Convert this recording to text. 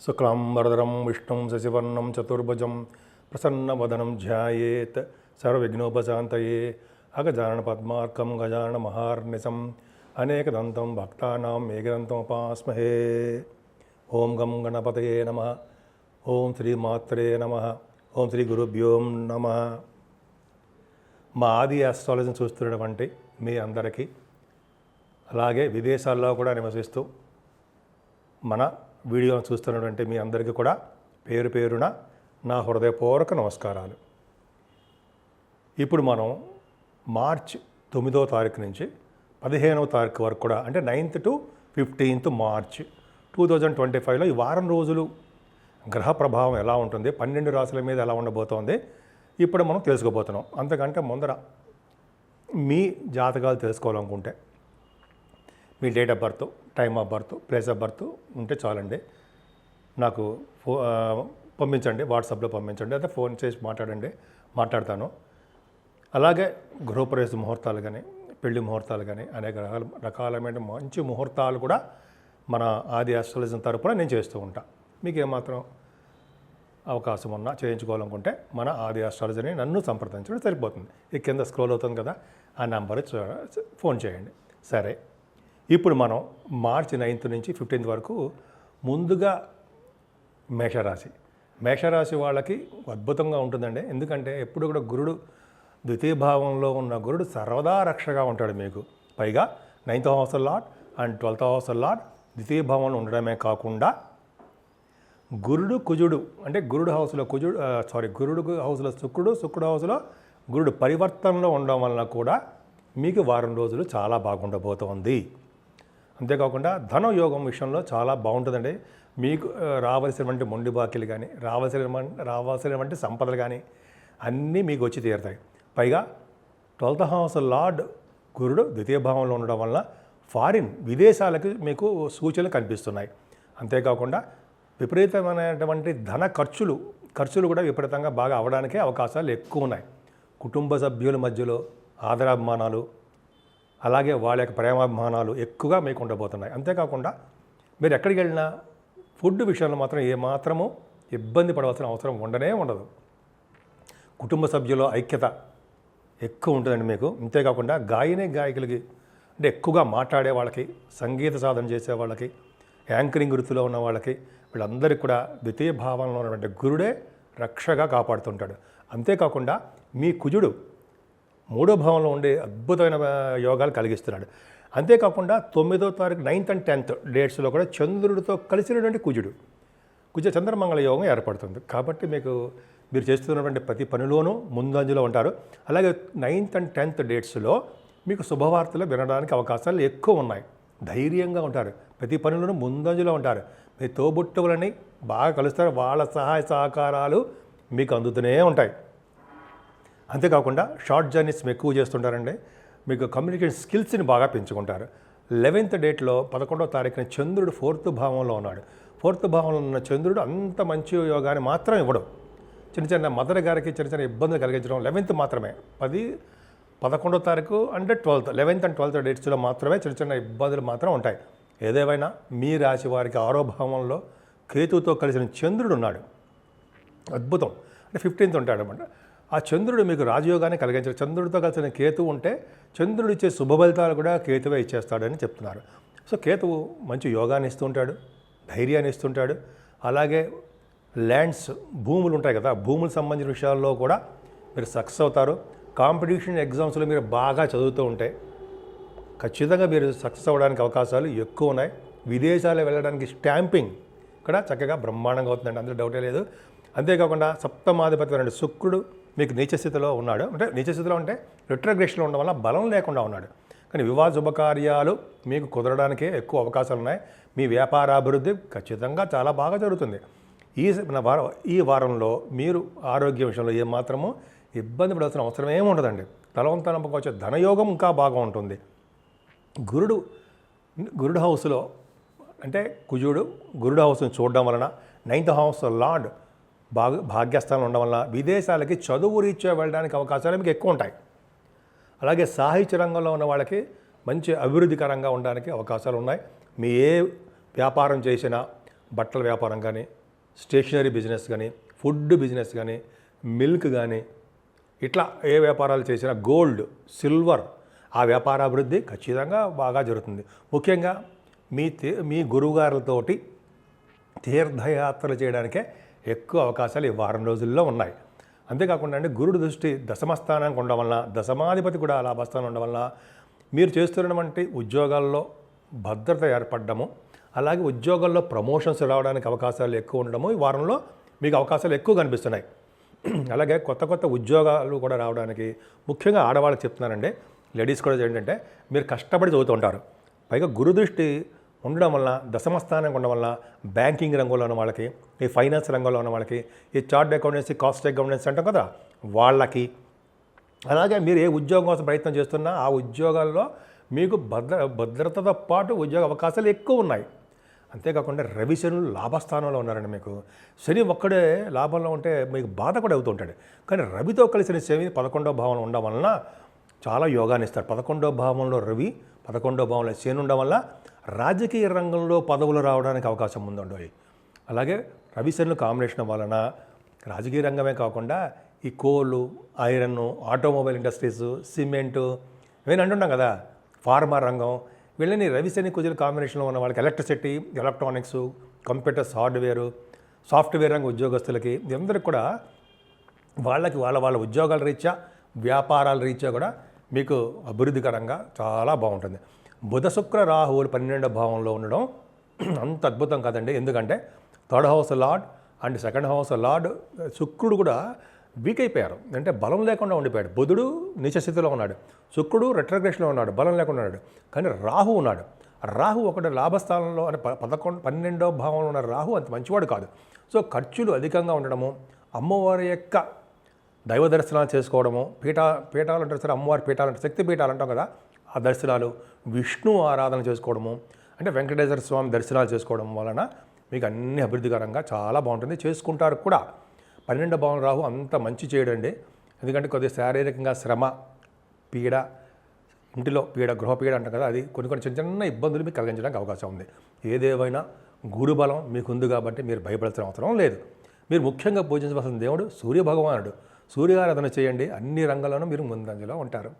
శుక్లాంబరధరం విష్ణుం శశివర్ణం చతుర్భుజం ప్రసన్నవదనం ధ్యాయేత్ సర్వవిఘ్నోపశాంతయే అగజానన పద్మార్కం గజానన మహార్నిశం అనేకదంతం భక్తానాం ఏకదంతం ఉపాస్మహే. ఓం గం గణపతయే నమః. ఓం శ్రీ మాత్రే నమః. ఓం శ్రీ గురుభ్యో నమః. మా ఆది ఆస్ట్రాలజీని చూస్తున్నటువంటి మీ అందరికీ, అలాగే విదేశాల్లో కూడా నివసిస్తూ మన వీడియోను చూస్తున్నటువంటి మీ అందరికీ కూడా పేరు పేరున నా హృదయపూర్వక నమస్కారాలు. ఇప్పుడు మనం మార్చ్ 9వ తారీఖు నుంచి 15వ తారీఖు వరకు కూడా, అంటే 9th to 15th మార్చ్ 2025లో ఈ వారం రోజులు గ్రహ ప్రభావం ఎలా ఉంటుంది, 12 రాశుల మీద ఎలా ఉండబోతోంది ఇప్పుడు మనం తెలుసుకోబోతున్నాం. అంతకంటే ముందర మీ జాతకాలు తెలుసుకోవాలనుకుంటే మీ date of birth, time of birth, place of birth ఉంటే చాలండి. నాకు పంపించండి, వాట్సాప్లో పంపించండి, అయితే ఫోన్ చేసి మాట్లాడతాను. అలాగే గృహప్రవేశ ముహూర్తాలు కానీ, పెళ్లి ముహూర్తాలు కానీ, అనేక రకాలమైన మంచి ముహూర్తాలు కూడా మన ఆది ఆస్ట్రాలజీ తరపున నేను చేస్తూ ఉంటాను. మీకు ఏమాత్రం అవకాశం ఉన్నా చేయించుకోవాలనుకుంటే మన ఆది ఆస్ట్రాలజీని నన్ను సంప్రదించడం సరిపోతుంది. ఈ కింద స్క్రోల్ అవుతుంది కదా, ఆ నెంబర్ ఫోన్ చేయండి. సరే, ఇప్పుడు మనం మార్చి 9th నుంచి 15th వరకు ముందుగా మేషరాశి వాళ్ళకి అద్భుతంగా ఉంటుందండి. ఎందుకంటే ఎప్పుడు కూడా గురుడు ద్వితీయ భావంలో ఉన్న గురుడు సర్వదా రక్షగా ఉంటాడు మీకు. పైగా 9th house lord and 12th house lord ద్వితీయ భావంలో ఉండడమే కాకుండా కుజుడు అంటే గురుడు హౌస్లో గురుడు హౌస్లో శుక్రుడు హౌస్లో గురుడు పరివర్తనలో ఉండడం వలన కూడా మీకు వారం రోజులు చాలా బాగుండబోతోంది. అంతేకాకుండా ధన యోగం విషయంలో చాలా బాగుంటుందండి. మీకు రావాల్సినటువంటి మొండి బాకీలు కానీ, రావాల్సినటువంటి సంపదలు కానీ అన్నీ మీకు వచ్చి తీరుతాయి. పైగా 12th హౌస్ లార్డ్ గురుడు ద్వితీయ భావంలో ఉండడం వల్ల విదేశాలకు మీకు సూచనలు కనిపిస్తున్నాయి. అంతేకాకుండా విపరీతమైనటువంటి ధన ఖర్చులు కూడా విపరీతంగా బాగా అవడానికే అవకాశాలు ఎక్కువ ఉన్నాయి. కుటుంబ సభ్యుల మధ్యలో ఆదరాభిమానాలు, అలాగే వాళ్ళ యొక్క ప్రేమాభిమానాలు ఎక్కువగా మీకు ఉండబోతున్నాయి. అంతేకాకుండా మీరు ఎక్కడికి వెళ్ళినా ఫుడ్ విషయంలో మాత్రం ఏమాత్రము ఇబ్బంది పడవలసిన అవసరం ఉండదు. కుటుంబ సభ్యుల ఐక్యత ఎక్కువ ఉంటుందండి మీకు. అంతేకాకుండా గాయకులకి, అంటే ఎక్కువగా మాట్లాడే వాళ్ళకి, సంగీత సాధన చేసే వాళ్ళకి, యాంకరింగ్ వృత్తిలో ఉన్న వాళ్ళకి, వీళ్ళందరికీ కూడా ద్వితీయ భావంలో ఉన్నటువంటి గురుడే రక్షగా కాపాడుతుంటాడు. అంతేకాకుండా మీ కుజుడు 3వ భావంలో ఉండే అద్భుతమైన యోగాలు కలిగిస్తున్నాడు. అంతేకాకుండా 9వ తారీఖు 9th and 10th డేట్స్లో కూడా చంద్రుడితో కలిసినటువంటి కుజ చంద్రమంగళ యోగం ఏర్పడుతుంది. కాబట్టి మీరు చేస్తున్నటువంటి ప్రతి పనిలోనూ ముందంజలో ఉంటారు. అలాగే 9th and 10th డేట్స్లో మీకు శుభవార్తలు వినడానికి అవకాశాలు ఎక్కువ ఉన్నాయి. ధైర్యంగా ఉంటారు, ప్రతి పనిలోనూ ముందంజలో ఉంటారు. మీ తోబుట్టువులని బాగా కలుస్తారు, వాళ్ళ సహాయ సహకారాలు మీకు అందుతూనే ఉంటాయి. అంతేకాకుండా షార్ట్ జర్నీస్ ఎక్కువ చేస్తుంటారండి. మీకు కమ్యూనికేషన్ స్కిల్స్ని బాగా పెంచుకుంటారు. 11th డేట్లో 11వ తారీఖున చంద్రుడు 4th భావంలో ఉన్నాడు. 4th భావంలో ఉన్న చంద్రుడు అంత మంచి యోగాన్ని మాత్రం ఇవ్వడం, చిన్న మదర్ గారికి చిన్న ఇబ్బందులు కలిగించడం 11th మాత్రమే. 11వ తారీఖు అంటే 12th 11th and 12th డేట్స్లో మాత్రమే చిన్న ఇబ్బందులు మాత్రం ఉంటాయి. ఏదేమైనా మీ రాశి వారికి 6వ భావంలో కేతువుతో కలిసిన చంద్రుడు ఉన్నాడు. అద్భుతం. అంటే 15th ఉంటాడు అన్నమాట. ఆ చంద్రుడు మీకు రాజయోగాన్ని కలిగించారు. చంద్రుడితో కలిసిన కేతువు ఉంటే చంద్రుడు ఇచ్చే శుభ ఫలితాలు కూడా కేతువే ఇచ్చేస్తాడని చెప్తున్నారు. సో కేతువు మంచి యోగాన్ని ఇస్తుంటాడు, ధైర్యాన్ని ఇస్తుంటాడు. అలాగే ల్యాండ్స్, భూములు ఉంటాయి కదా, భూములకు సంబంధించిన విషయాల్లో కూడా మీరు సక్సెస్ అవుతారు. కాంపిటీషన్ ఎగ్జామ్స్లో మీరు బాగా చదువుతూ ఉంటే ఖచ్చితంగా మీరు సక్సెస్ అవ్వడానికి అవకాశాలు ఎక్కువ ఉన్నాయి. విదేశాలు వెళ్ళడానికి స్టాంపింగ్ కూడా చక్కగా బ్రహ్మాండంగా అవుతుందండి, అందులో డౌటే లేదు. అంతేకాకుండా సప్తమాధిపతి శుక్రుడు మీకు నీచస్థితిలో ఉన్నాడు. అంటే నీచస్థితిలో అంటే రిట్రోగ్రేషన్లో ఉండడం వల్ల బలం లేకుండా ఉన్నాడు. కానీ వివాహ శుభకార్యాలు మీకు కుదరడానికే ఎక్కువ అవకాశాలు ఉన్నాయి. మీ వ్యాపారాభివృద్ధి ఖచ్చితంగా చాలా బాగా జరుగుతుంది. ఈ వారంలో మీరు ఆరోగ్య విషయంలో ఏమాత్రమూ ఇబ్బంది పడాల్సిన అవసరం ఏమి ఉండదండి. తలవంతనంపక వచ్చే ధనయోగం ఇంకా బాగా ఉంటుంది. గురుడు హౌస్లో అంటే గురుడు హౌస్ని చూడడం వలన 9th హౌస్ లార్డ్ భాగ్యస్థానం ఉండడం వల్ల విదేశాలకి చదువు రీత్యా వెళ్ళడానికి అవకాశాలు మీకు ఎక్కువ ఉంటాయి. అలాగే సాహిత్య రంగంలో ఉన్న వాళ్ళకి మంచి అభివృద్ధికరంగా ఉండడానికి అవకాశాలు ఉన్నాయి. మీ ఏ వ్యాపారం చేసినా బట్టల వ్యాపారం కానీ, స్టేషనరీ బిజినెస్ కానీ, ఫుడ్ బిజినెస్ కానీ, మిల్క్ కానీ, ఇట్లా ఏ వ్యాపారాలు చేసినా గోల్డ్, సిల్వర్, ఆ వ్యాపార అభివృద్ధి ఖచ్చితంగా బాగా జరుగుతుంది. ముఖ్యంగా మీ గురువుగారులతోటి తీర్థయాత్రలు చేయడానికే ఎక్కువ అవకాశాలు ఈ వారం రోజుల్లో ఉన్నాయి. అంతేకాకుండా అండి, గురుడు దృష్టి దశమ స్థానానికి ఉండడం వలన, దశమాధిపతి కూడా లాభస్థానం ఉండడం వలన మీరు చేస్తున్నటువంటి ఉద్యోగాల్లో భద్రత ఏర్పడము, అలాగే ఉద్యోగాల్లో ప్రమోషన్స్ రావడానికి అవకాశాలు ఎక్కువ ఉండడము ఈ వారంలో మీకు అవకాశాలు ఎక్కువ కనిపిస్తున్నాయి. అలాగే కొత్త కొత్త ఉద్యోగాలు కూడా రావడానికి, ముఖ్యంగా ఆడవాళ్ళకి చెప్తున్నానండి, లేడీస్ కూడా ఏంటంటే మీరు కష్టపడి చదువుతుంటారు, పైగా గురుదృష్టి ఉండడం వల్ల, దశమ స్థానం ఉండడం వల్ల బ్యాంకింగ్ రంగంలో ఉన్న వాళ్ళకి, ఈ ఫైనాన్స్ రంగంలో ఉన్న వాళ్ళకి, ఈ చార్ట్ అకౌంటెన్సీ, కాస్ట్ అకౌంటెన్సీ అంటాం కదా వాళ్ళకి, అలాగే మీరు ఏ ఉద్యోగం కోసం ప్రయత్నం చేస్తున్నా ఆ ఉద్యోగాల్లో మీకు భద్రతతో పాటు ఉద్యోగ అవకాశాలు ఎక్కువ ఉన్నాయి. అంతేకాకుండా రవి శనులు లాభస్థానంలో ఉన్నారండి. మీకు శని ఒక్కడే లాభంలో ఉంటే మీకు బాధ కూడా అవుతూ ఉంటాడు, కానీ రవితో కలిసిన శని 11వ భావంలో ఉండడం వలన చాలా యోగాన్ని ఇస్తారు. 11వ భావంలో రవి, 11వ భావంలో శని ఉండడం వల్ల రాజకీయ రంగంలో పదవులు రావడానికి అవకాశం ఉందండి. అలాగే రవి శనుల కాంబినేషన్ వలన రాజకీయ రంగమే కాకుండా ఈ కోలు, ఐరన్, ఆటోమొబైల్ ఇండస్ట్రీస్, సిమెంటు ఇవన్నీ అంటున్నాం కదా, ఫార్మా రంగం, వీళ్ళని రవి శని కుజుల కాంబినేషన్లో ఉన్న వాళ్ళకి electricity, electronics, computers, hardware, software రంగ ఉద్యోగస్తులకి అందరికి కూడా వాళ్ళకి వాళ్ళ ఉద్యోగాల రీత్యా, వ్యాపారాల రీత్యా కూడా మీకు అభివృద్ధికరంగా చాలా బాగుంటుంది. బుధ శుక్ర రాహువులు 12వ భావంలో ఉండడం అంత అద్భుతం కాదండి. ఎందుకంటే 3rd house lord and 2nd house lord శుక్రుడు కూడా వీక్ అయిపోయారు, అంటే బలం లేకుండా ఉండిపోయాడు. బుధుడు నీచస్థితిలో ఉన్నాడు, శుక్రుడు రెట్రోగ్రేషన్లో ఉన్నాడు, బలం లేకుండా ఉన్నాడు. కానీ రాహు ఉన్నాడు. రాహు ఒకటి లాభస్థానంలో అంటే 12వ భావంలో ఉన్న రాహు అంత మంచివాడు కాదు. సో ఖర్చులు అధికంగా ఉండడము, అమ్మవారి యొక్క దైవ దర్శనాలు చేసుకోవడము, పీఠాలు అంటారు సరే, అమ్మవారి పీఠాలు అంటే శక్తి పీఠాలు అంటాం కదా, ఆ దర్శనాలు, విష్ణు ఆరాధన చేసుకోవడము, అంటే వెంకటేశ్వర స్వామి దర్శనాలు చేసుకోవడం వలన మీకు అన్ని అభివృద్ధికరంగా చాలా బాగుంటుంది. చేసుకుంటారు కూడా. 12వ భావం రాహు అంత మంచి చేయడండి. ఎందుకంటే కొద్దిగా శారీరకంగా శ్రమ, పీడ, ఇంటిలో పీడ, గృహపీడ అంటాం కదా, అది కొన్ని చిన్న ఇబ్బందులు మీకు కలిగించడానికి అవకాశం ఉంది. ఏదేమైనా గురుబలం మీకు ఉంది కాబట్టి మీరు భయపడాల్సిన అవసరం లేదు. మీరు ముఖ్యంగా పూజించవలసిన దేవుడు సూర్యభగవానుడు. సూర్యారాధన చేయండి, అన్ని రంగాల్లోనూ మీరు ముందంజలో ఉంటారు.